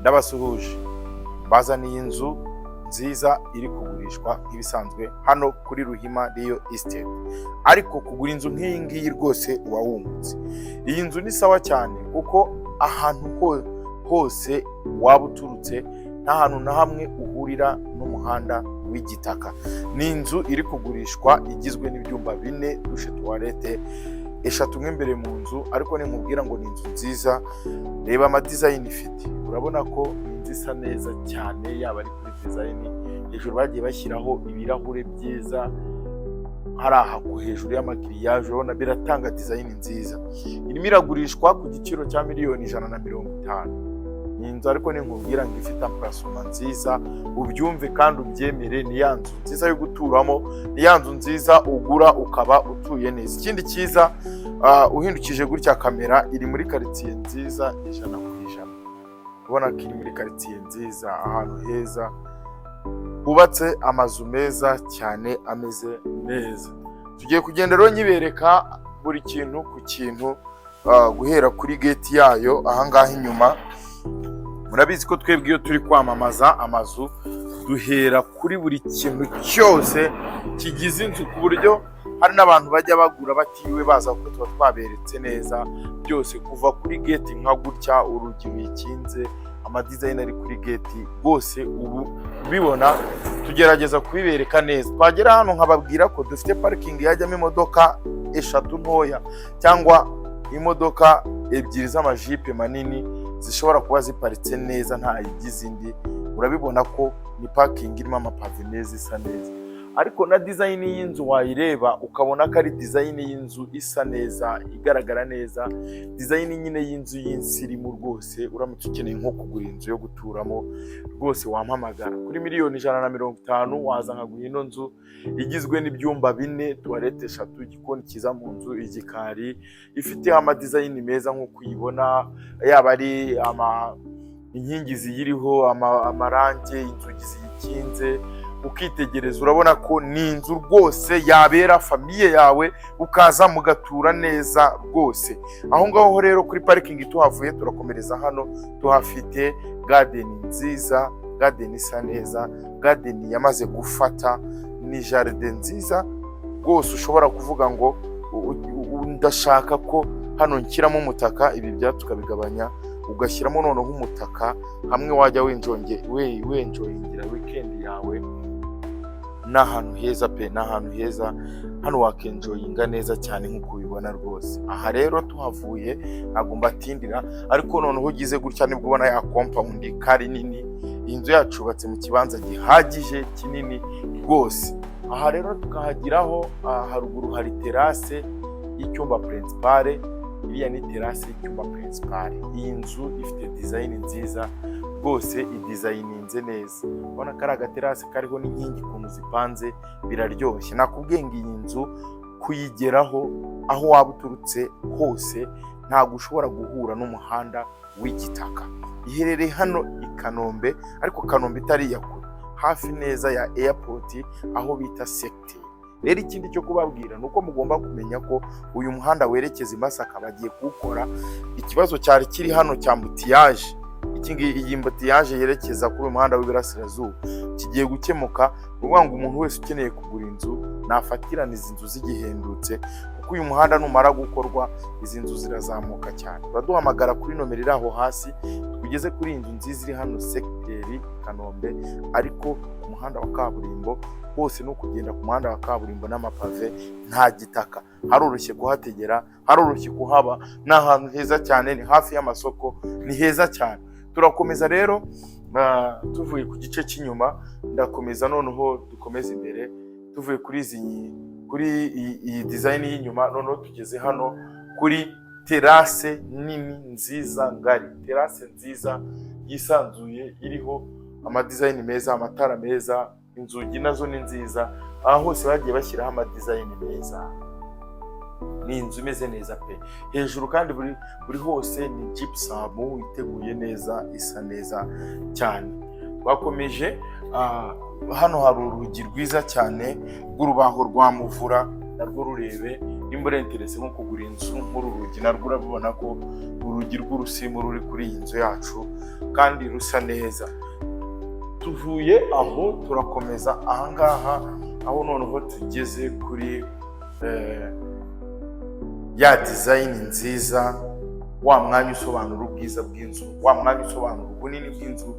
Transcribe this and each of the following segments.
ndabasuhuje. Bazaniye inzu nziza iri kugurishwa nk'ibisanzwe hano kuri Ruhima Real Estate, ariko kugura inzu nk'iyi ngiyi rwose wawungutse. Iyi nzu ni sawa cyane kuko ahantu hose waba uturutse nta hantu na hamwe uhurira n'umuhanda w'igitaka. Ni inzu iri kugurishwa igizwe n'ibyumba 4, dushe, toilette 3 imbere mu nzu, ariko nkubwira ngo ni inzu nziza. Reba ama design ifite, urabona ko inzu isa neza cyane, yaba ari kuri design. Hejuru bagiye bashyiraho ibirahure byiza, hari aha ku hejuru y'amagiriyaje, urabona biratanga design nziza. Irimo iragurishwa ku giciro cya $150,000,000. Ni inzu ariko nkubwira ngo ifite amparasoma nziza, ubyumve kandi ubyemere. ni ya nzu nziza yo guturamo, ni ya nzu nziza ugura ukaba utuye neza. Ikindi cyiza, uhindukije gutya kamera, iri muri quartier nziza 100%. ubona ko iri muri quartier nziza, ahantu heza hubatse amazu meza cyane ameze neza. Tugiye kugenda rero nyibereka buri kintu ku kintu, guhera kuri gate yayo ahangaha inyuma. Murabizi ko twebwe iyo turi kwamamaza amazu duhera kuri buri kintu cyose kigize inzu, ku buryo hari n'abantu bajya bagura batiriwe baza kuko tuba twaberetse neza byose, kuva kuri gate nka gutya, urugi wikinze, amadesign ari kuri gate rwose ubu bibona. Tugerageza kubibereka neza. Twagera hano nkababwira ko dufite parking yajyamo imodoka 3 ntoya cyangwa imodoka 2 z'amajipe manini zishobora kuba ziparitse neza nta yigize indi. Urabibona ko ni parking irimo amapave meza, isa neza. Ariko na design y'inzu wayireba ukabona ko ari design y'inzu isa neza, igaragara neza, design nyine y'inzu y'insirimu rwose. Uramutse ukeneye nko kugura inzu yo guturamo rwose wampamagara kuri $150,000 waza nkaguha ino nzu igizwe n'ibyumba 4, toilette 3, igikoni kiza mu nzu, igikari, ifite ama design meza nk'uko uyibona, yaba ari inkingi ziyiriho, amarange, inzugi ziyikinze. Ukitegereza urabona ko ni inzu rwose yabera famiye yawe, ukaza mugatura neza rwose. Aho ngaho rero kuri parking tuhavuye turakomereza hano, tuhafite garden nziza, garden isa neza, garden yamaze gufata, ni jardin nziza rwose. Ushobora kuvuga ngo ndashaka ko hano nshyiramo umutaka, ibi tukabigabanya ugashyiramo noneho umutaka hamwe wajya wenjoyingira weekend yawe. N'ahantu heza pe, n'ahantu heza. Hano wakenjoyinga neza cyane nk'uko ubibona rwose. Aha rero tuhavuye ntabwo mbatindira, ariko noneho ugize gutya nibwo ubona ya compound kari nini. Inzu yacu yubatse mu kibanza gihagije kinini rwose. Aha rero tukahagiraho, haruguru hari terrasse y'icyumba principal. Iriya ni terrasse y'icyumba principal. Iyi nzu ifite design nziza rwose, idesigninze neza. Ubona ko ari agaterase kariho n'inkingi ukuntu zipanze, biraryoshye. Nakubwiye ngo iyi nzu kuyigeraho aho waba uturutse hose ntabwo ushobora guhura n'umuhanda w'igitaka. Iherereye hano i Kanombe, ariko Kanombe itari iya kure, hafi neza ya airport aho bita sector. Rero ikindi cyo kubabwira nuko mugomba kumenya ko uyu muhanda werekeza i Masaka bagiye kuwukora. Ikibazo cyari kiri hano cya mbutiyaje, iyi mbutiyaje yerekeza kuri umuhanda w'Iburasirazuba kigiye gukemuka. Uvuga ngo umuntu wese ukeneye kugura inzu nafatirana izi nzu zigihendutse, kuko uyu muhanda numara gukorwa izi nzu zirazamuka cyane. Uraduhamagara kuri nomero iri aho hasi, tugeze kuri iyi nzu nziza iri hano secteur Kanombe, ariko umuhanda wa kaburimbo hose no kugenda ku muhanda wa kaburimbo n'amapave, nta gitaka. Haroroshye kuhategera, haroroshye kuhaba, n'ahantu heza cyane, ni hafi y'amasoko, ni heza cyane. Turakomeza rero tuvuye ku gice cy'inyuma, ndakomeza noneho dukomeza imbere tuvuye kuri iyi design y'inyuma. Noneho tugeze hano kuri terrasse nini nziza ngari, terrasse nziza yisanzuye, iriho ama design meza, amatara meza, inzugi nazo ni nziza. Aho hose bagiye bashyiraho ama design meza. Ni inzu imeze neza pe. Hejuru kandi buri hose ni gypsum iteguye neza, isa neza cyane. Twakomeje, hano hari urugi rwiza cyane rw'urubaho rwa muvura, narwo rurebe nimba uri interese nko kugura inzu nk'uru rugi narwo urabona ko urugi rw'urusimu ruri kuri iyi nzu yacu kandi rusa neza. Tuvuye aho turakomeza ahangaha aho noneho tugeze kuri ya design nziza, wa mwanya usobanura ubwiza bw'inzu, wa mwanya usobanura ubunini bw'inzu,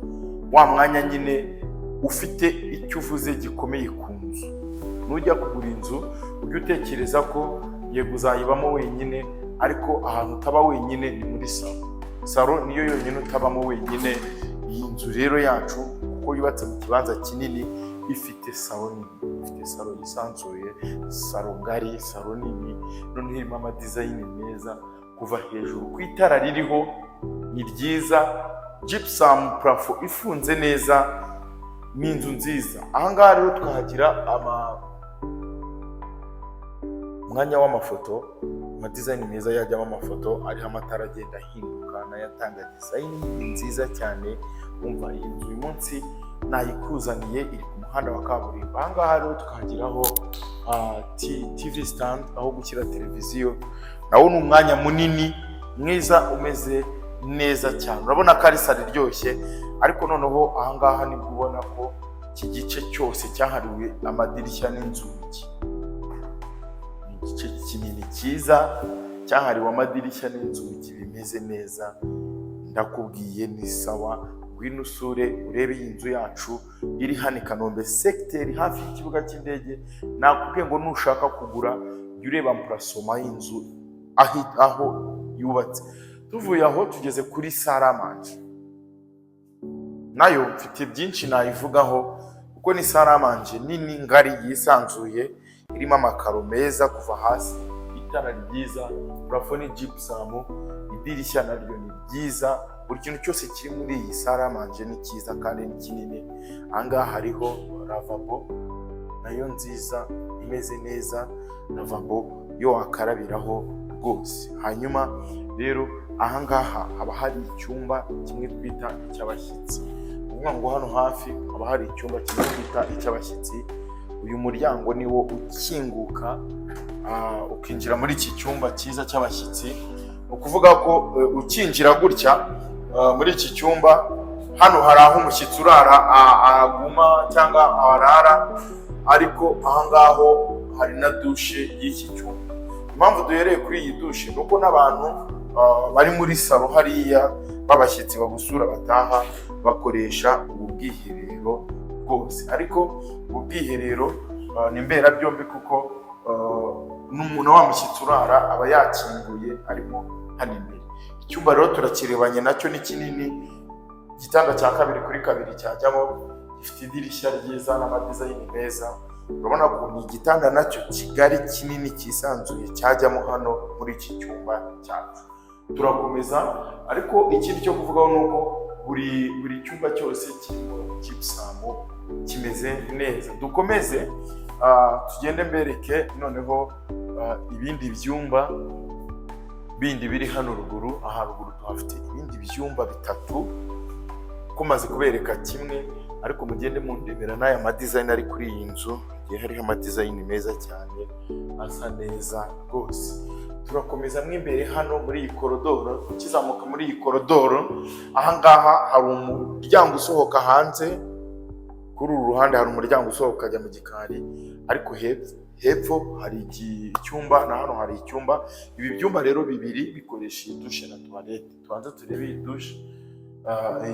wa mwanya nyine ufite icyo uvuze gikomeye ku nzu. Nujya kugura inzu ujye utekereza ko yego uzayibamo wenyine, ariko ahantu utaba wenyine ni muri salo niyo yonyine utabamo wenyine. Iyi nzu rero yacu kuko yubatse mu kibanza kinini, ifite salo nini, ifite salo yisanzuye, salo ngari, salo nini, noneho irimo amadizayini meza kuva hejuru ku itara ririho ni ryiza, gypsum plafo ifunze neza, ni inzu nziza. Ahangaha rero twahagira umwanya w'amafoto, amadizayini meza yajyamo amafoto ariho amatara agenda ahinduka n'ayatanga dizayini nziza cyane. Umva iyi nzu uyu munsi nayikuzaniye, iri ku muhanda wa kaburimbo. Ahangaha rero tukahagiraho TV stand, aho gushyira televiziyo. Nawo ni umwanya munini mwiza umeze neza cyane, urabona ko ari salo iryoshye. Ariko noneho ahangaha nibwo ubona ko iki gice cyose cyahariwe amadirishya n'inzugi, ni igice kinini cyiza cyahariwe amadirishya n'inzugi bimeze neza. Ndakubwiye ni sawa, ngwino usure urebe iyi nzu yacu iri hano i Kanombe secteur hafi y'ikibuga cy'indege. Nakubwiye ngo nushaka kugura jya ureba amplacement y'inzu aho yubatse. Tuvuye aho tugeze kuri salle à manger, nayo mfite byinshi nayivugaho kuko ni salle à manger nini ngari yisanzuye, irimo amakaro meza kuva hasi, itara ryiza, plafond ni gypsum, idirishya naryo ni ryiza. Buri kintu cyose kiri muri iyi salle à manger ni cyiza kandi ni kinini. Ahangaha hariho lavabo nayo nziza imeze neza, lavabo yo wakarabiraho rwose. Hanyuma rero ahangaha haba hari icyumba kimwe twita icy'abashyitsi. Uvuga ngo hano hafi haba hari icyumba kimwe twita icy'abashyitsi. Uyu muryango niwo ukinguka ukinjira muri iki cyumba cyiza cy'abashyitsi. Ukuvuga ko ukinjira gutya muri iki cyumba, hano hari aho umushyitsi urara aguma cyangwa arara, ariko ahangaho hari na dushe y'iki cyumba. Impamvu duhereye kuri iyi dushe nuko n'abantu bari muri salo hariya b'abashyitsi bagusura bataha bakoresha ubu bwiherero bwose. Ariko ubu bwiherero ni mberabyombi kuko n'umuntu wa mushyitsi urara aba yakinguye arimo hano imbere. Icyumba rero turakirebanye nacyo ni kinini, igitanda cya 2 kuri 2 cyajyamo, gifite idirishya ryiza n'amadizayini meza. Urabona ko ni igitanda nacyo kigari kinini cyisanzuye cyajyamo hano muri iki cyumba cyacu. Turakomeza, ariko ikindi cyo kuvugaho nuko buri cyumba cyose kirimo gypsum kimeze neza. Dukomeze tugende mbereke noneho ibindi byumba bindi biri hano ruguru. Aha ruguru tuhafite ibindi byumba 3 kumaze kubereka kimwe, ariko mugende mundebera n'aya madizayini ari kuri iyi nzu. Hariho amadizayini meza cyane asa neza rwose. Turakomeza imbere hano muri iyi korodoro. Ukizamuka muri iyi korodoro, ahangaha hari umuryango usohoka hanze. Kuri uru ruhande hari umuryango usohoka ajya mu gikari, ariko hepfo hari icyumba na hano hari icyumba. Ibi byumba rero bibiri bikoresha iyi dushe na toilette. Tubanza turebe iyi dushe.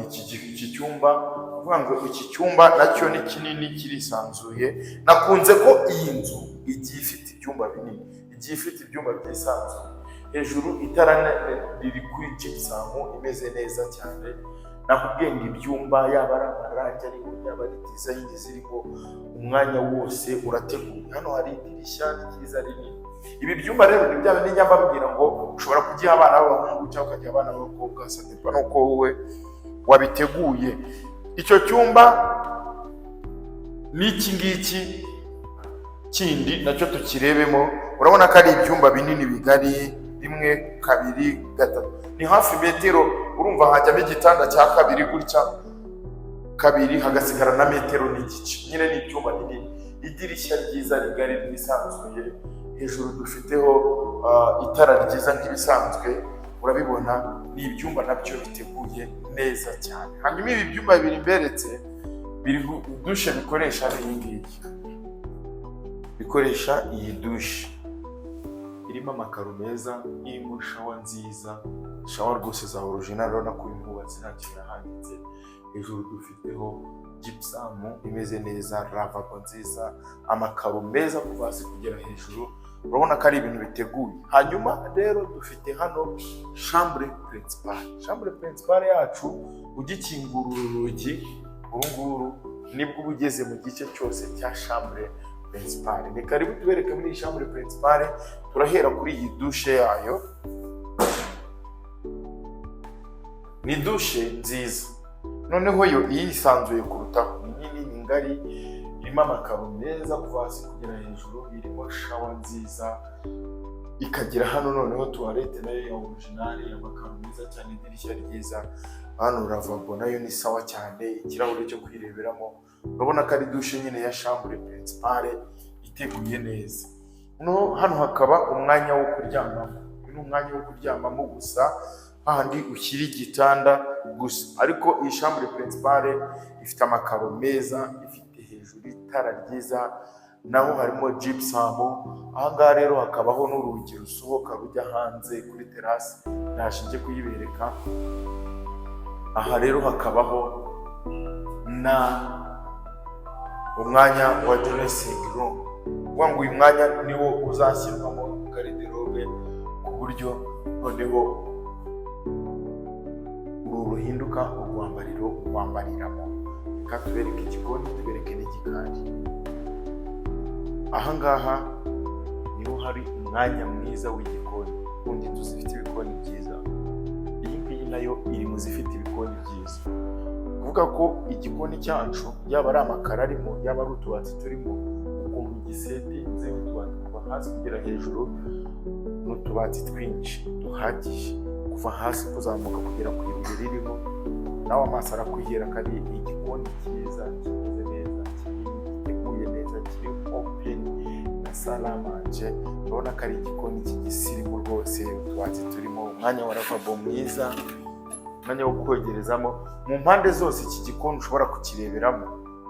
Iki cyumba, uvuga ngo iki cyumba nacyo ni kinini kirisanzuye. Nakunze ko iyi nzu igiye ifite ibyumba binini, igiye ifite ibyumba byisanzuye. Hejuru itara riri kuri gypsum imeze neza cyane. Nakubwiye ngo ibyumba yaba ari amarangi ariho, yaba ari dizayini ziriho, umwanya wose urateguye. Hano hari idirishya ryiza rinini. Ibi byumba rero ni bya bindi njya mbabwira ngo ushobora kugiha abana b'abahungu cyangwa ukagiha abana b'abakobwa, sadepa nuko wowe wabiteguye. Icyo cyumba n'iki ngiki kindi nacyo tukirebemo. Urabona ko ari ibyumba binini bigari, 1 2 3, ni hafi metero. Urumva hajyamo igitanda cya 2 gutya 2, hagasigara na metero n'igice. Nyine ni icyumba kinini, idirishya ryiza rigari ryisanzuye. hejuru dufiteho itara ryiza nk'ibisanzwe, urabibona ni ibyumba nabyo biteguye neza cyane. Hanyuma ibi byumba bibiri mberetse biri dushe bikoresha iyi ngiyi, bikoresha iyi dushe irimo amakaro meza, irimo shawa nziza, shawa rwose za original, urabona ko impubatse nta kintu handitse. Hejuru dufiteho gypsum imeze neza, lavabo nziza, amakaro meza kuva hasi kugera hejuru, urabona ko ari ibintu biteguye. Hanyuma rero dufite hano chambre principale. Chambre principale yacu ugikingura urugi urunguru nibwo uba ugeze mu gice cyose cya chambre principale. Ni karibu tubereke muri iyi chambre principale. Turahera kuri iyi dushe yayo. Ni dushe nziza, noneho yo yisanzuye kurutaho, ni nini, ni ngari, irimo amakaro meza kuva hasi kugera hejuru, irimo shawa nziza, ikagira hano noneho tuwarete nayo ya original, amakaro meza cyane, idirishya ryiza, hano lavabo nayo ni sawa cyane, ikirahure cyo kwireberamo. Urabona ko ari dushe nyine ya chambre principale iteguye neza. Hano hakaba umwanya wo kuryamamo. Uyu ni umwanya wo kuryamamo gusa, hahandi ushyira igitanda gusa. Ariko iyi chambre principale ifite amakaro meza, ifite hejuru itara ryiza, naho harimo gypsum. Ahangaha rero hakabaho n'urugi rusohoka rujya hanze kuri terasi, naje njye kuyibereka. Aha rero hakabaho na umwanya wa dressing room. Ngo uyu mwanya niwo uzashyirwamo garderobe, ku buryo noneho uru ruhinduka urwambariro wambariramo. Reka tubereke igikoni, tubereke n'igikari. Ahangaha niho hari umwanya mwiza w'igikoni. Ubundi inzu zifite ibikoni byiza, iyi ngiyi nayo iri mu zifite ibikoni byiza. Kuvuga ko igikoni cyacu yaba ari amakaro arimo, yaba ari utubati turimo, ukuntu gisetinze utubati kuva hasi kugera hejuru, n'utubati twinshi duhagije kuva hasi kuzamuka kugera ku ibuye ririmo, nawe amaso arakwihera ko ari igikoni cyiza, kimeze neza, giteguye neza, kiri open na salamanje. Urabona ko ari igikoni cy'igisirimu rwose, utubati turimo, umwanya wa lavabo mwiza, umwanya wo kogerezamo. Mu mpande zose iki gikoni ushobora kukireberamo,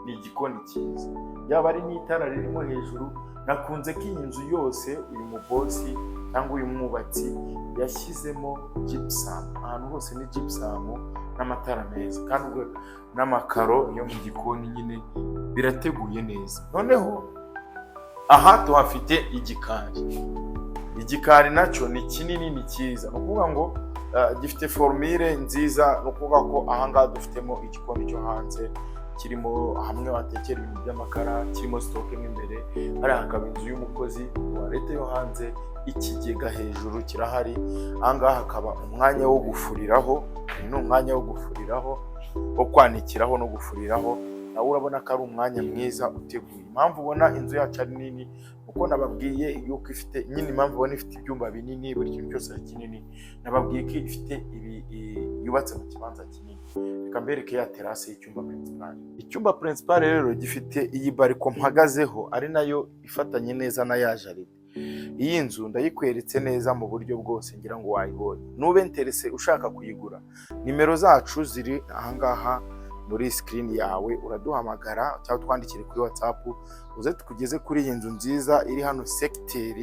ni igikoni cyiza. Yaba ari n'itara ririmo hejuru. Nakunze ko iyi nzu yose uyu mubosi cyangwa uyu mwubatsi yashyizemo gypsum, ahantu hose ni gypsum n'amatara meza, kandi n'amakaro yo mu gikoni nyine birateguye neza. Noneho aha tuhafite igikari. Igikari nacyo ni kinini, ni cyiza, ni ukuvuga ngo gifite formule nziza. Ni ukuvuga ko ahangaha dufitemo igikoni cyo hanze, kirimo hamwe watekera ibintu by'amakara, kirimo stoke mo imbere, hari hakaba inzu y'umukozi, tuwarete yo hanze, ikigega hejuru kirahari. Ahangaha hakaba umwanya wo gufuriraho. Ni umwanya wo gufuriraho, wo kwanikiraho no gufuriraho. Nawe urabona ko ari umwanya mwiza uteguye. Impamvu ubona inzu yacu ari nini, uko nababwiye yuko ifite nyine, impamvu ubona ifite ibyumba binini, buri kintu cyose ari kinini, nababwiye ko ifite yubatse mu kibanza kinini. Reka mbereke ya terase y'icyumba principal. Icyumba principal rero gifite iyi bariko mpagazeho, ari nayo ifatanye neza na ya jaride. Iyi nzu ndayikweretse neza mu buryo bwose, ngira ngo wayibonye. Nube interese ushaka kuyigura, nimero zacu ziri ahangaha muri screen yawe, uraduhamagara cyangwa twandikire kuri WhatsApp, uze tukugeze kuri iyi nzu nziza iri hano secteur.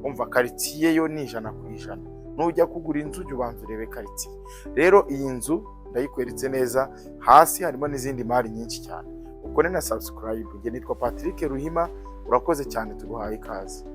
Umva quartier yo ni 100%. Nujya kugura inzu ujye ubanza urebe quartier. Rero iyi nzu ndayikweretse neza, hasi harimo n'izindi mari nyinshi cyane. Ukore na subscribe. Nge nitwa Patrick Ruhima, urakoze cyane, tuguhaye ikaze.